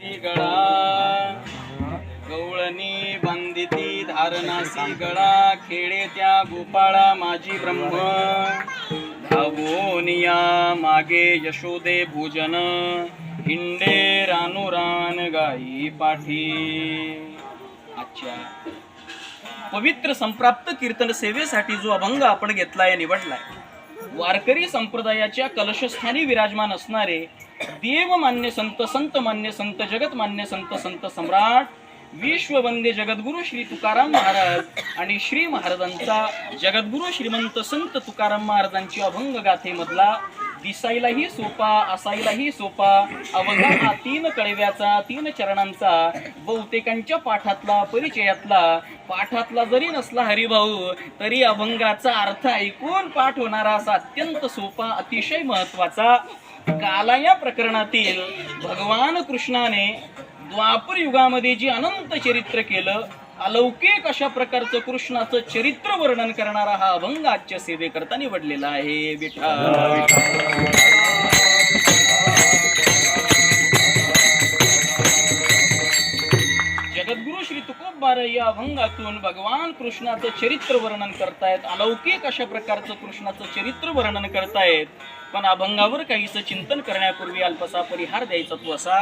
धारणासी गळा, गवळणी बांधिती धारणासी गळा, खेळे त्या गोपाळा माझी ब्रह्म, धावोनिया मागे यशोदे भोजन, हिंडे रानुरान गाई पाठी. अच्छा, पवित्र संप्राप्त कीर्तन सेवेसाठी जो अभंग आपण घेतलाय, निवडलाय, वारकरी संप्रदायाच्या कलशस्थानी विराजमान असणारे देवमान्य संत, संत मान्य संत, जगत मान्य संत, संत सम्राट, विश्ववंद्य जगद्गुरु श्री तुकाराम महाराज आणि श्री महाराजांचा जगद्गुरु श्रीमंत संत तुकाराम महाराजांची अभंग गाथेमधला दिसायलाही सोपा, असायलाही सोपा, अवघा हा 3 कळव्याचा 3 चरणांचा, बहुतेकांच्या पाठातला, परिचयातला, पाठातला जरी नसला हरिभाऊ तरी अभंगाचा अर्थ ऐकून पाठ होणारा असा अत्यंत सोपा, अतिशय महत्वाचा, काला या प्रकरणातील भगवान कृष्णाने द्वापर युगामध्ये जी अनंत चरित्र केलं, अलौकिक अशा प्रकारचं कृष्णाचं चरित्र वर्णन करणारा हा अभंग आजच्या सेवेकरता निवडलेला आहे. विठ्ठल जगद्गुरु श्री तुकोबार या अभंगातून भगवान कृष्णाचं चरित्र वर्णन करतायत, अलौकिक अशा प्रकारचं कृष्णाचं चरित्र वर्णन करतायत. पण अभंगावर काहीसं चिंतन करण्यापूर्वी अल्पसा परिहार द्यायचा तो असा,